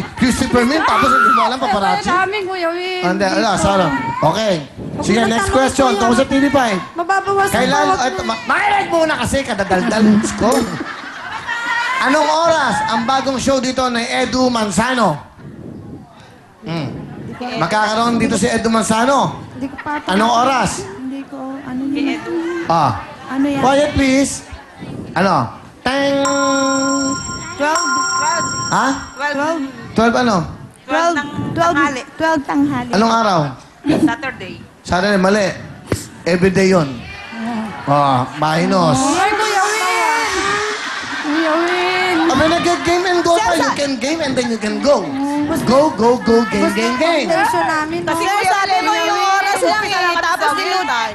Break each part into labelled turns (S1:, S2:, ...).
S1: yung Superman, tapos hindi mo alam paparazzi.
S2: Namin, Kuya Will.
S1: Hindi, wala, sorry. Okay. Sige, next question. Tungkol sa TV5.
S2: Mababawasan
S1: Kailan,
S2: pa.
S1: makinig muna kasi, kadadaldal ko. Anong oras ang bagong show dito ni Edu Manzano? Magkakaroon dito si Edu Manzano.
S2: Hindi ko pa.
S1: Anong oras?
S2: Hindi ko, ano yun? Ano yan?
S1: Quiet please. Ano? Tang!
S2: 12.
S1: Ha?
S2: 12.
S1: 12 ano?
S2: 12 tanghali.
S1: Anong araw?
S3: Saturday.
S1: Saturday, mali. Everyday yun. Mahinos.
S2: Ay, Kuya Will! Kuya Will!
S1: Abi, nag-game and go pa. You can game and then you can go. Go, go, go, game, game, game.
S2: Foundation namin, no?
S3: Kasi sabi mo yung oras lang eh. Tapos dinudad.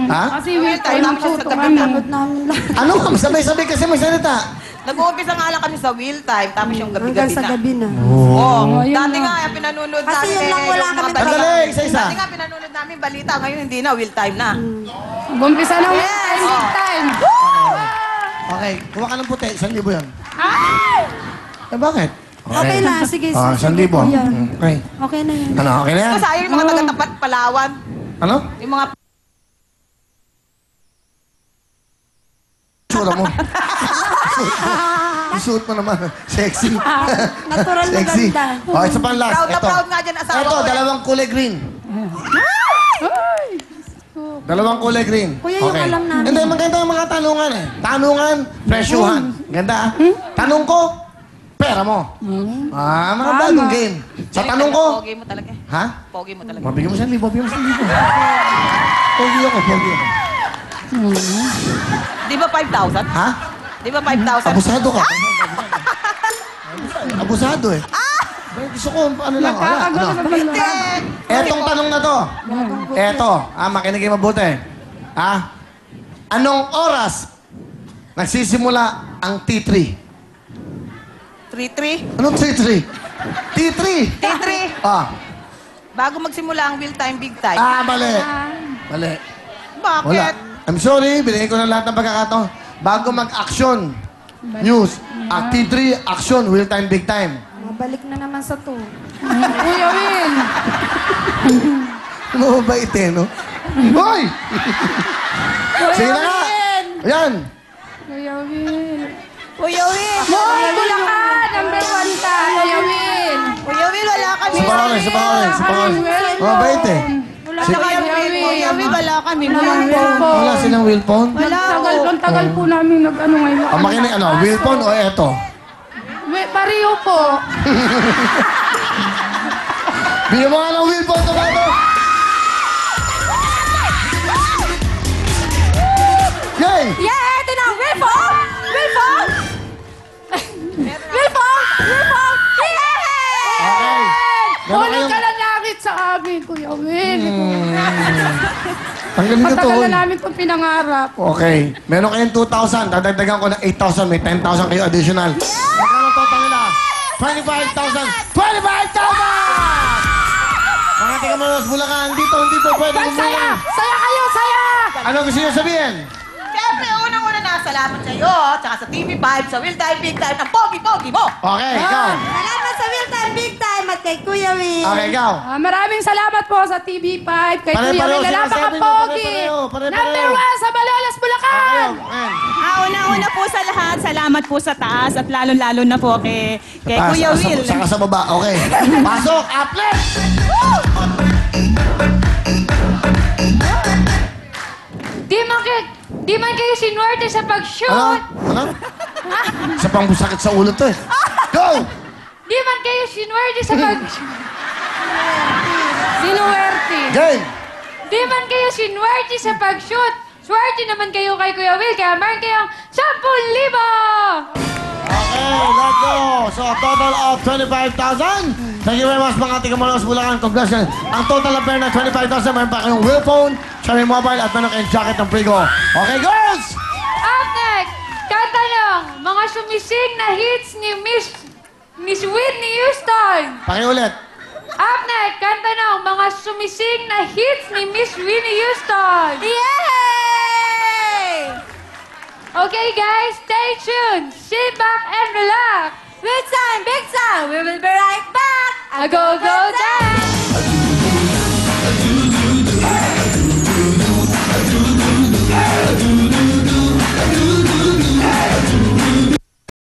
S1: Ha?
S2: Kasi Will, tayo ng puto kami. namin lahat.
S1: Ano? Sabay-sabay kasi magsalita.
S3: Nag-uumpisa nga lang kami sa wheel time, tapos yung
S2: Hanggang
S3: gabi-gabi
S2: sa
S3: na.
S2: gabi na.
S3: Oo.
S2: Ayun
S3: Dati
S2: na.
S3: nga, pinanonood
S2: Kasi
S3: namin
S2: yun lang wala
S3: yung mga
S2: kami
S3: balita.
S1: Sandali, isa-isa.
S3: Dati nga, pinanonood namin balita. Ngayon, hindi na. Wheel time na.
S2: Gumpisa ng Will
S3: Yes!
S2: time, big time.
S1: Okay, kuha ka ng puti. 1,000 yan.
S2: Ay!
S1: Bakit?
S2: Okay lang, sige.
S1: 1,000.
S2: Kuya.
S1: Okay.
S2: Okay na yan.
S1: Ano, okay na yan?
S3: Kasi ayaw yung mga taga-tapat Palawan.
S1: Ano?
S3: Yung mga
S1: Sura mo. Yung suot mo naman. Sexy.
S2: Natural na
S1: Sexy.
S2: ganda.
S1: Oh, isa pang last.
S3: proud na
S1: Ito.
S3: proud nga dyan asawa
S1: Ito,
S3: ko.
S1: dalawang kulay green. Dalawang kulay green.
S2: Kuya, yung alam namin.
S1: Hindi, maganda yung mga tanungan eh. Tanungan, presyuhan. Ganda ah. Tanong ko, pera mo. Mga bagong game. Sa tanong ko,
S3: Pogi mo talaga eh.
S1: ha?
S3: Pogi mo talaga.
S1: Mabigyan mo 1,000, bigyan mo 1,000. Pogi ako, pogi ako.
S3: Di ba 5,000?
S1: Ha?
S3: Di ba 5,000?
S1: Abusado ka. Abusado eh. Gusto ko, ano lang, wala. Ano?
S3: Hindi.
S1: Etong tanong na to. Eto, makinig kayo mabuti. Anong oras nagsisimula ang T3?
S3: 3-3?
S1: Anong T3? T3!
S3: T3.
S1: Bago
S3: Bago magsimula ang wheel time, big time.
S1: Mali. Mali. Wala.
S3: Bakit?
S1: I'm sorry, binigyan ko na lahat ng pagkakataon. Bago mag-action, news, T3, action, real time, big time.
S2: Mabalik na naman sa to.
S4: Kuya Will!
S1: Mabait eh, no? Hoy! Sige na nga! Ayan!
S4: Kuya Will!
S3: Kuya Will!
S4: Hoy, Bulacan! Number 1 ka! Kuya Will!
S3: Kuya Will, wala kami.
S1: Sa pangalan, sa pangalan, sa pangalan. Mabait eh.
S4: Wala
S1: Si-
S4: ka Kuya Will!
S3: Kuya Will, wala kami.
S1: Wala silang wheel phone?
S4: Ang tagal po namin nag-ano ngayon.
S1: Makinig, wheel phone o eto?
S4: Pareho po.
S1: Bigyan mo nga ng wheel phone, tomato! Yay!
S4: Yeah! Ito na! Will phone! Will phone! Will phone! Will phone! Yeah!
S1: Okay. Meron
S4: Huling
S1: kayong-
S4: ka na langit sa amin, Kuya Will.
S1: Ang galing ito.
S4: Matagal na namin itong pinangarap.
S1: Okay. Meron kayong 2,000. Dadagdagan ko ng 8,000. May 10,000 kayo additional. Magkano total nila? 25,000! 25,000! Mga tiga mga Bulacan, dito hindi po pwede
S4: Saya!
S1: umulang.
S4: Saya kayo! Saya!
S1: Ano gusto niyo sabihin?
S3: Siyempre, unang-una na, salamat sa iyo, tsaka sa TV5, sa Wheel Time, Big Time, ng pogi-pogi mo.
S1: Okay, ikaw.
S2: Salamat sa Real Time, Big Time at kay Kuya Will.
S1: Okay, ikaw.
S4: Maraming salamat po sa TV5, kay
S1: Pare-pareho
S4: Kuya Will na
S1: sinasabi niyo,
S4: napaka-pogi.
S1: pare-pareho, pare-pareho.
S4: Number 1 sa Malolos, Bulacan!
S1: Ayan.
S5: Una-una po sa lahat, salamat po sa taas at lalo-lalo na po kay Kuya Will.
S1: Saka sa baba, okay. Pasok, uplet!
S4: Di man kayo sinuwerte sa pag-shoot.
S1: Ano? Isa pang sakit sa ulo to eh. Go!
S4: Di man kayo sinuwerte sa pag-shoot. Sinuwerte.
S1: Game!
S4: Di man kayo sinuwerte sa pag-shoot. Swerte naman kayo kay Kuya Will, kaya meron kayong 10,000!
S1: Okay, let's go! So, total of 25,000. Thank you very much mga tiga Malolos Bulacan. Congratulations. Ang total na pera ng 25,000, mayroon pa kayong wheel phone, Xiaomi mobile, at mayroon kayong jacket ng Prigo. Okay, girls!
S4: Up next, katanong, mga sumising na hits ni Miss Whitney Houston.
S1: Pakiulit.
S4: Up next, katanong, mga sumising na hits ni Miss Whitney Houston.
S3: Yay!
S4: Okay guys, stay tuned. Sit back and relax.
S2: Big time, big time. We will be right back.
S4: A go, go, dance!